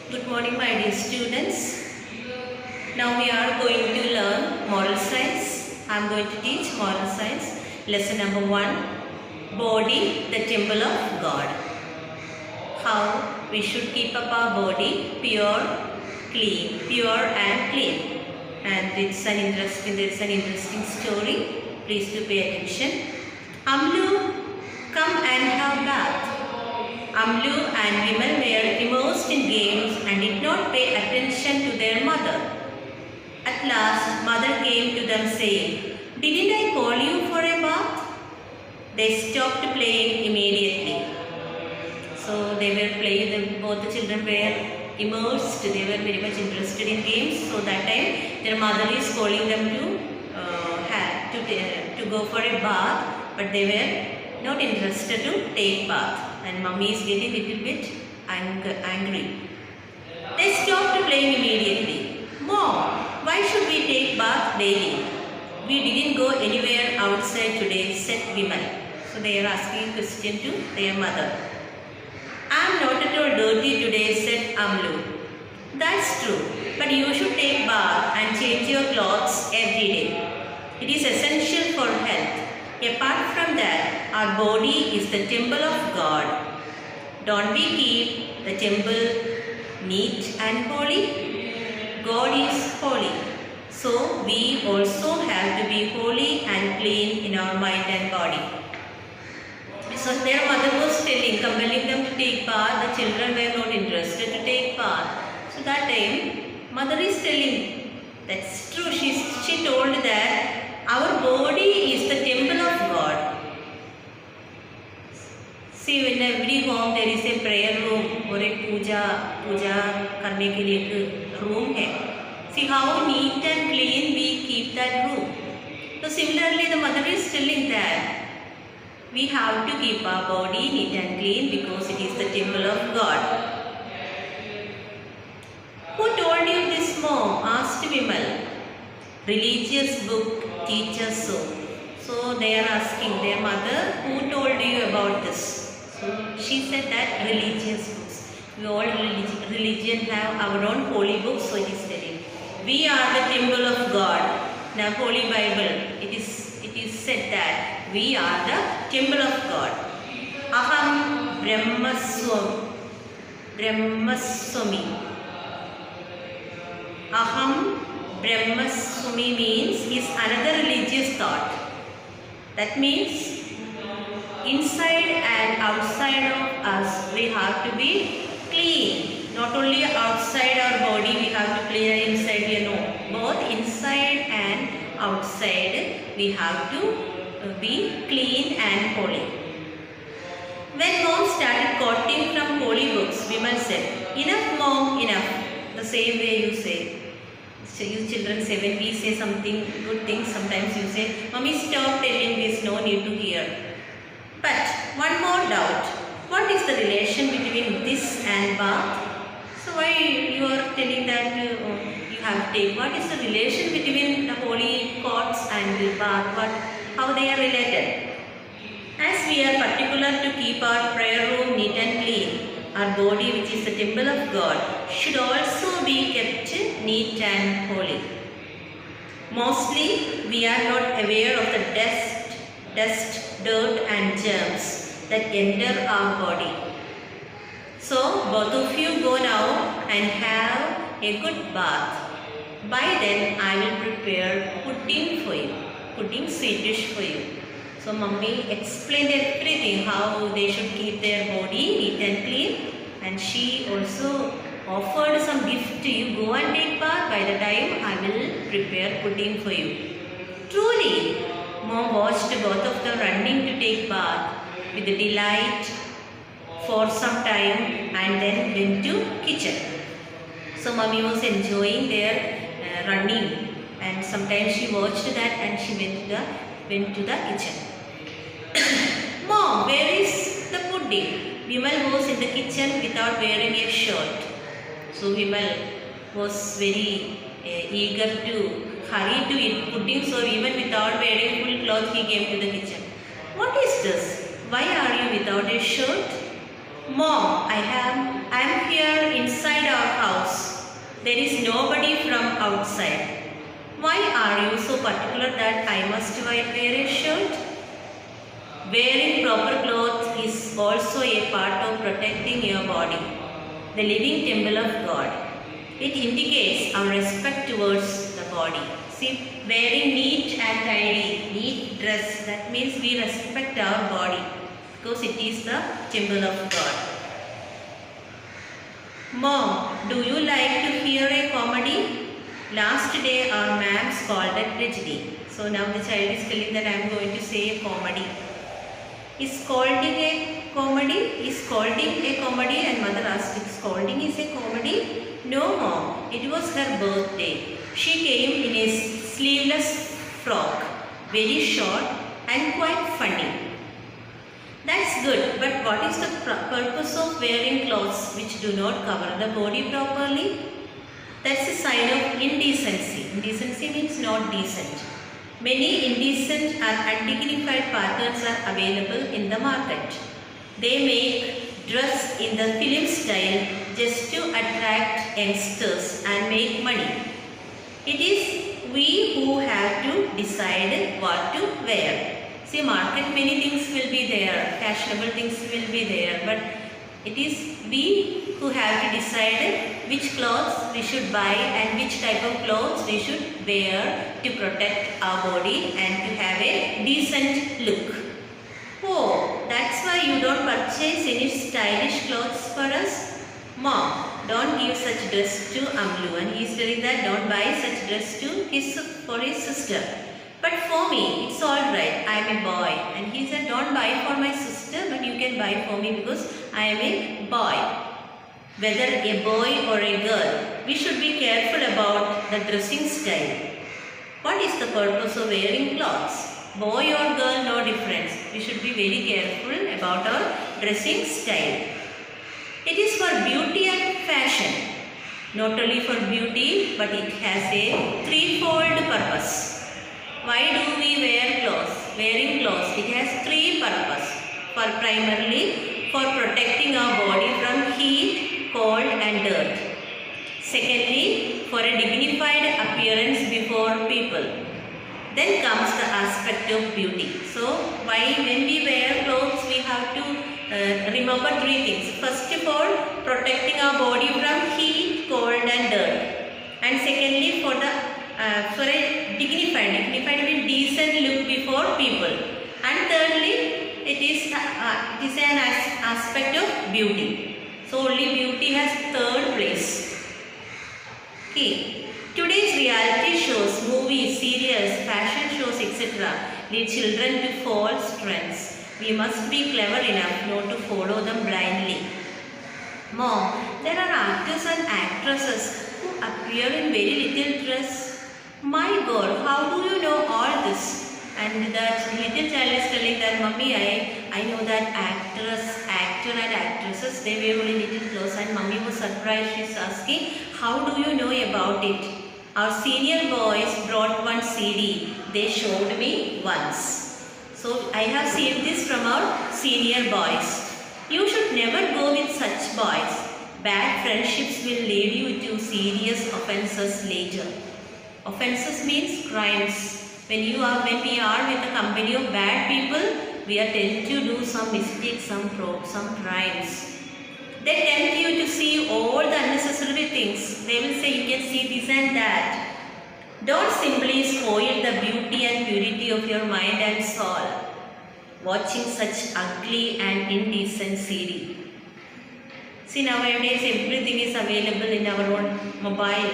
Good morning, my dear students. Now we are going to learn moral science. I am going to teach moral science. Lesson number 1. Body, the temple of God. How we should keep up our body pure and clean. And there is an interesting story. Please do pay attention. Amlu, come and have bath. Amlu and Vimal were immersed in games and did not pay attention to their mother. At last, mother came to them saying, "Didn't I call you for a bath?" They stopped playing immediately. So they were playing, both the children were immersed, they were very much interested in games. So that time their mother is calling them to go for a bath, but they were not interested to take bath. And mommy is getting a little bit angry. They stopped playing immediately. "Mom, why should we take bath daily? We didn't go anywhere outside today," said Vimal. So they are asking a question to their mother. "I'm not at all dirty today," said Amlu. "That's true, but you should take bath and change your clothes every day. It is essential for health. Apart from that, our body is the temple of God. Don't we keep the temple neat and holy? God is holy. So we also have to be holy and clean in our mind and body." So their mother was compelling them to take bath. The children were not interested to take bath. So that time, mother is telling, that's true. She told that our body is the temple of God. See, in every home there is a prayer room or a puja करने के लिए एक room है. See how neat and clean we keep that room. So similarly, the mother is telling that we have to keep our body neat and clean because it is the temple of God. "Who told you this, Mom?" asked Vimal. "Religious book teaches so." So they are asking their mother, "Who told you about this?" So she said that religious books. We all religion have our own holy books, so it is telling. We are the temple of God. Now Holy Bible, it is said that we are the temple of God. Aham Brahmaswami. Aham Brahmaswami means is another religious thought. That means inside and outside of us we have to be clean. Not only outside our body we have to clean inside, both inside and outside we have to be clean and holy. When Mom started quoting from holy books, Vimal said, "Enough, Mom, enough." The same way you say. So you children say, when we say something good things, sometimes you say, "Mommy, stop telling this, no need to hear." But one more doubt. What is the relation between this and bath? So why you are telling that you have to take? What is the relation between the holy courts and the bath? How they are related? As we are particular to keep our prayer room neat and clean, our body, which is the temple of God, should also be kept neat and holy. Mostly, we are not aware of the dust, dirt and germs that enter our body. So, both of you go now and have a good bath. By then, I will prepare pudding for you, sweet dish for you. So, Mummy explained everything, how they should keep their body neat and clean. And she also offered some gift to you. Go and take bath. By the time, I will prepare pudding for you. Truly, Mom watched both of them running to take bath with delight for some time and then went to kitchen. So Mummy was enjoying their running, and sometimes she watched that and she went to the kitchen. "Mom, where is the pudding?" Vimal was in the kitchen without wearing a shirt. So Vimal was very eager to hurry to eat pudding. So even without wearing full clothes, he came to the kitchen. "What is this? Why are you without a shirt?" "Mom, I am here inside our house. There is nobody from outside. Why are you so particular that I must wear a shirt? Wearing proper clothes is also a part of protecting your body, the living temple of God. It indicates our respect towards the body. See, wearing neat and tidy, neat dress, that means we respect our body because it is the temple of God. Mom, do you like to hear a comedy? Last day our ma'am scolded tragedy. So now the child is telling that I am going to say a comedy. Is scolding a comedy? Is scolding a comedy? And mother asked if scolding is a comedy. No, mom, it was her birthday. She came in a sleeveless frock, very short and quite funny. That's good, but what is the purpose of wearing clothes which do not cover the body properly? That's a sign of indecency. Indecency means not decent. Many indecent or undignified patterns are available in the market. They make dress in the film style just to attract youngsters and make money. It is we who have to decide what to wear. See, market many things will be there, fashionable things will be there, but it is we who have to decide which clothes we should buy and which type of clothes we should wear to protect our body and to have a decent look. Oh, that's why you don't purchase any stylish clothes for us? Mom, don't give such dress to Amlu, and he is telling that don't buy such dress for his sister. But for me, it's alright, I am a boy. And he said, don't buy for my sister, but you can buy for me because I am a boy. Whether a boy or a girl, we should be careful about the dressing style. What is the purpose of wearing clothes? Boy or girl, no difference. We should be very careful about our dressing style. It is for beauty and fashion. Not only for beauty, but it has a threefold purpose. Why do we wear clothes? Wearing clothes, it has three purposes. Primarily for protecting our body from heat, cold and dirt. Secondly, for a dignified appearance before people. Then comes the aspect of beauty. So, when we wear clothes, we have to remember three things. First of all, protecting our body from heat, cold and dirt. And secondly, for a dignified means decent look before people. And thirdly, it is an aspect of beauty. So only beauty has third place. Okay. Today's reality shows, movies, serials, fashion shows, etc. lead children to false trends. We must be clever enough not to follow them blindly. Mom, there are actors and actresses who appear in very little dress. My God, how do you know all this? And that little child is telling that, Mummy, I know that actor and actresses, they wear only little clothes. And Mummy was surprised. She is asking, how do you know about it? Our senior boys brought one CD. They showed me once. So I have seen this from our senior boys. You should never go with such boys. Bad friendships will lead you to serious offences later. Offences means crimes. When we are with a company of bad people, we are tend to do some mistakes, some crimes. They tempt you to see all the unnecessary things. They will say you can see this and that. Don't simply spoil the beauty and purity of your mind and soul watching such ugly and indecent CD. See, nowadays everything is available in our own mobile.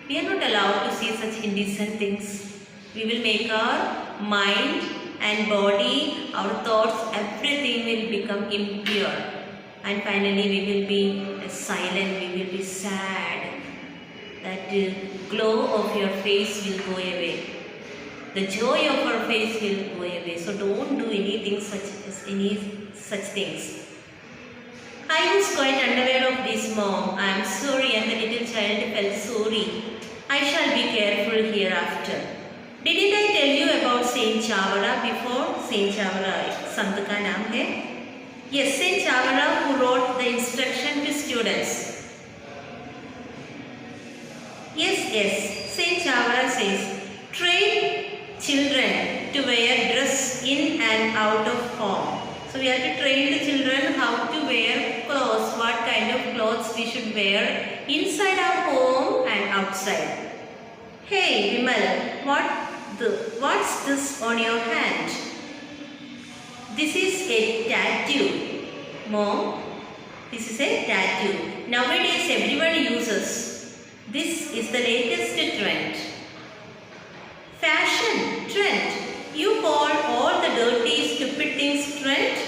We are not allowed to see such indecent things. We will make our mind and body, our thoughts, everything will become impure. And finally we will be silent, we will be sad. That glow of your face will go away. The joy of our face will go away. So don't do any such things. I was quite unaware of this, Mom. I am sorry. And the little child felt sorry. I shall be careful hereafter. Didn't I tell you about Saint Chavara before? Saint Chavara, Sant ka naam hai. Yes, Saint Chavara who wrote the instruction to students. Yes. Saint Chavara says, train children to wear dress in and out of home. So we have to train the children how to wear clothes, what kind of clothes we should wear inside our home and outside. Hey Vimal, what's this on your hand? This is a tattoo. Mom, this is a tattoo. Nowadays everyone uses. This is the latest trend. Fashion trend. You call all the dirty, stupid things trend?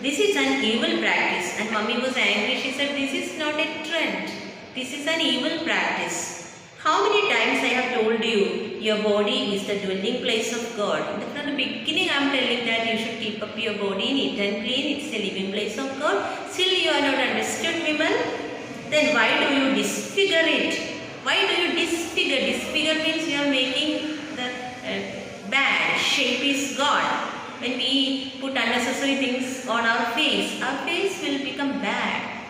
This is an evil practice. And Mummy was angry. She said, this is not a trend. This is an evil practice. How many times I have told you, your body is the dwelling place of God. From the beginning I am telling that you should keep up your body neat and clean. It's a living place of God. Still you are not understood, women? Then why do you disfigure it? Why do you disfigure? Disfigure means you are making the bad shape is God. When we put unnecessary things on our face will become bad.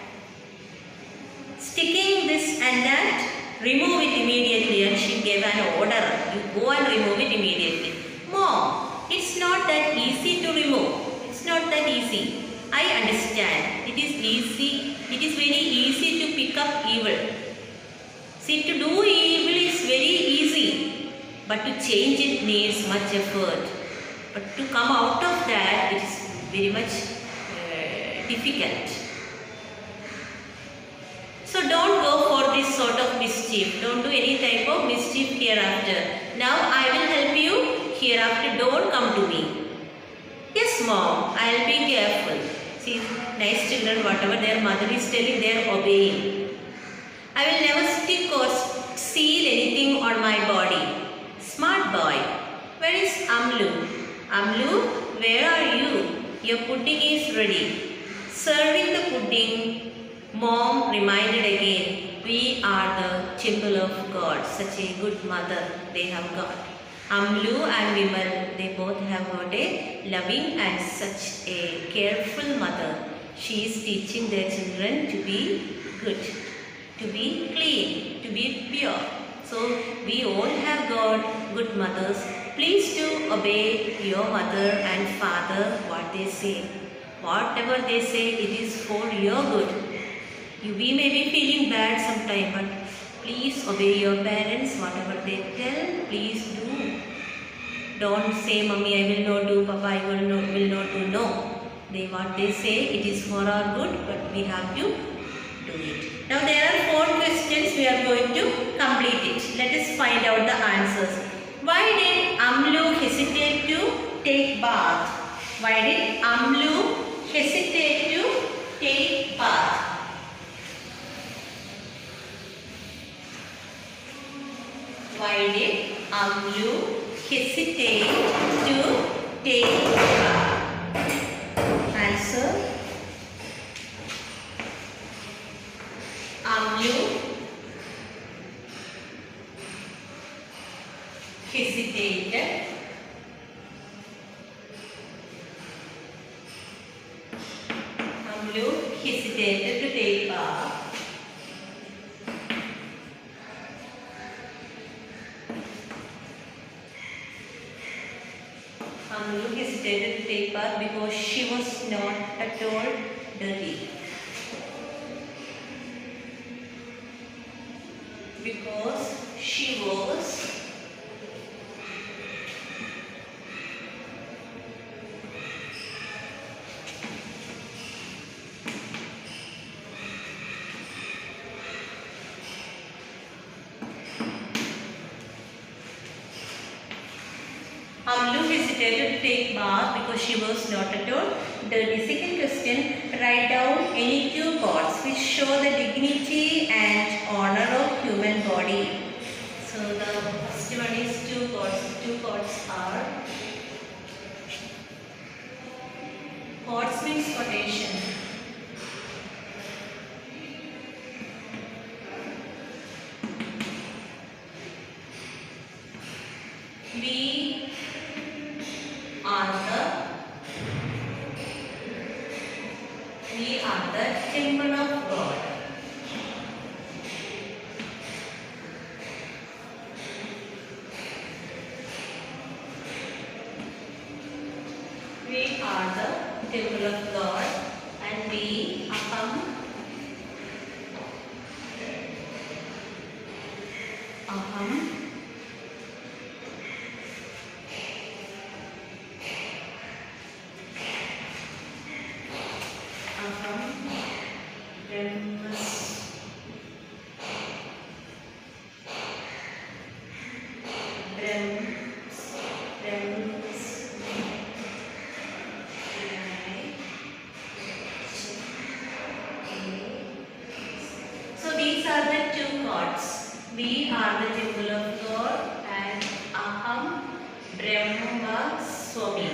Sticking this and that, remove it immediately. And she gave an order. You go and remove it immediately. Mom, it's not that easy to remove. It's not that easy. I understand. It is easy. It is very easy to pick up evil. See, to do evil is very easy. But to change it needs much effort. But to come out of that, it is very much difficult. So don't go for this sort of mischief. Don't do any type of mischief hereafter. Now I will help you. Hereafter don't come to me. Yes mom, I will be careful. See, nice children, whatever their mother is telling, they are obeying. I will never stick or seal anything on my body. Smart boy. Where is Amlu? Amlu, where are you? Your pudding is ready. Serving the pudding, Mom reminded again, we are the temple of God. Such a good mother they have got. Amlu and Vimal, they both have got a loving and such a careful mother. She is teaching their children to be good, to be clean, to be pure. So we all have got good mothers. Please do obey your mother and father what they say. Whatever they say, it is for your good. We may be feeling bad sometimes, but please obey your parents. Whatever they tell, please do. Don't say, Mummy, I will not do, Papa, I will not do. No. What they say, it is for our good, but we have to do it. Now there are 4 questions. We are going to complete it. Let us find out the answers. Why did Amlu hesitate to take bath? Why did Amlu hesitate to take bath? Why did Amlu hesitate to take bath? Answer. Amlu hesitated to take bath. Amlu hesitated to take bath because she was not at all dirty. Because she was Amlu hesitated to take bath because she was not at all dirty. Second question, write down any 2 quotes which show the dignity and honor of human body. So the first one is 2 quotes. 2 quotes are, quotes means quotation. We are are the temple of God. We are the temple of God, and we aham So these are the two gods. We are the temple of God and Aham Brahma Swami.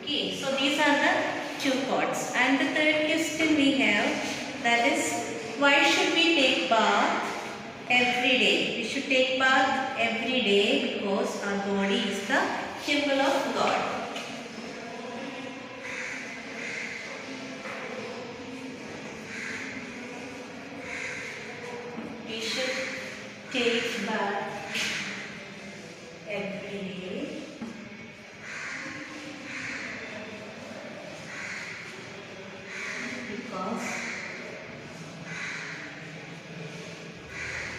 Okay, so these are the two gods. And the third question we have, that is, why should we take bath every day? We should take bath every day because our body is the temple of God. We should take bath every day because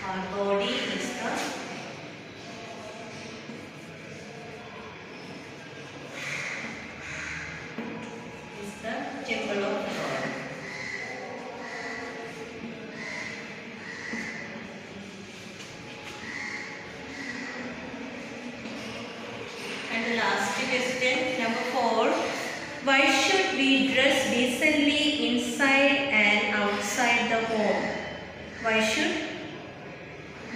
our body is the temple of God. And the last question, number 4. Why should we dress decently inside and outside the home? Why should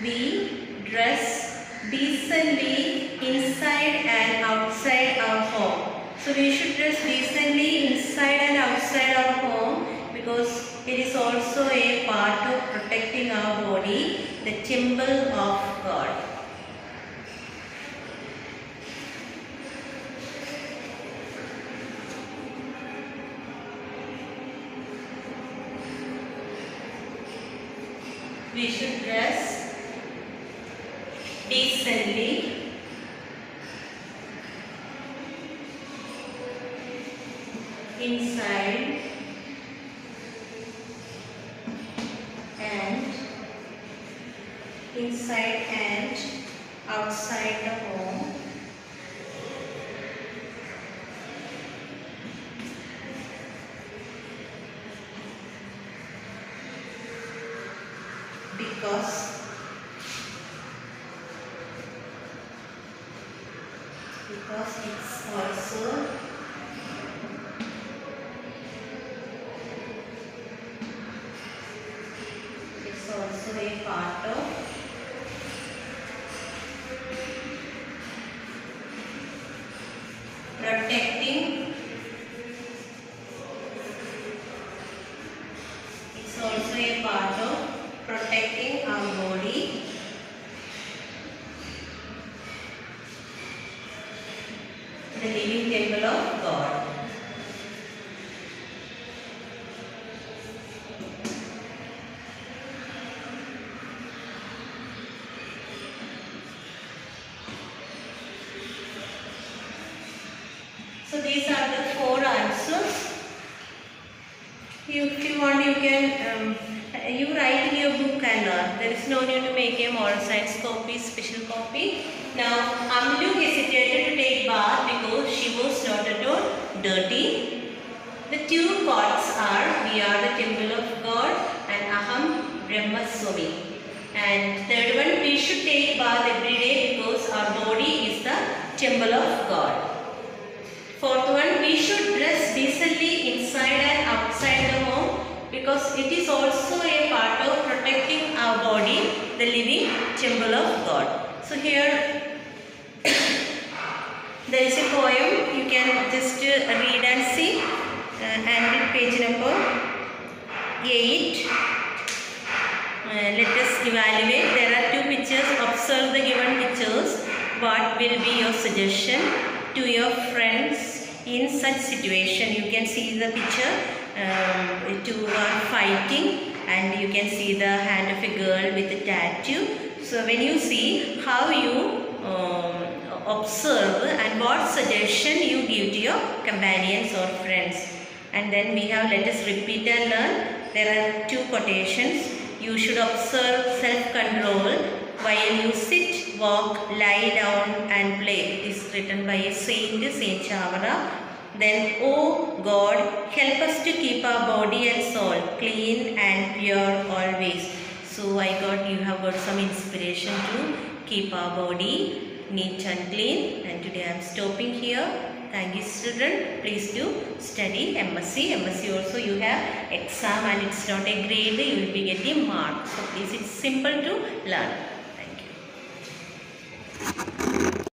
we dress decently inside and outside our home? So we should dress decently inside and outside our home because it is also a part of protecting our body, the temple of God. We should dress decently inside and outside the home because it's also a part of protecting. It's also a part of protecting our body, the living temple of God. So these are the 4 answers. If you want, you can you write in your book and learn. There is no need to make a moral science copy, special copy. Now Amlu hesitated to take bath because she was not at all dirty. The 2 gods are, we are the temple of God and Aham Brahma Swami. And third one, we should take bath every day because our body is the temple of God. Fourth one, we should dress decently inside and outside the home because it is also a part of protecting our body, the living temple of God. So here there is a poem, you can just read and see, and read page number 8. Let us evaluate. There are 2 pictures. Observe the given pictures. What will be your suggestion to your friends in such situation? You can see the picture to writing, and you can see the hand of a girl with a tattoo. So when you see how you observe and what suggestion you give to your companions or friends. And then we have let us repeat and learn. There are two quotations. You should observe self-control while you sit, walk, lie down and play. It is written by a saint, Saint Chavara. Then, oh God, help us to keep our body and soul clean and pure always. So you have got some inspiration to keep our body neat and clean. And today I am stopping here. Thank you, children. Please do study MSc. MSc also you have exam and it's not a grade. You will be getting marks. So please, it's simple to learn.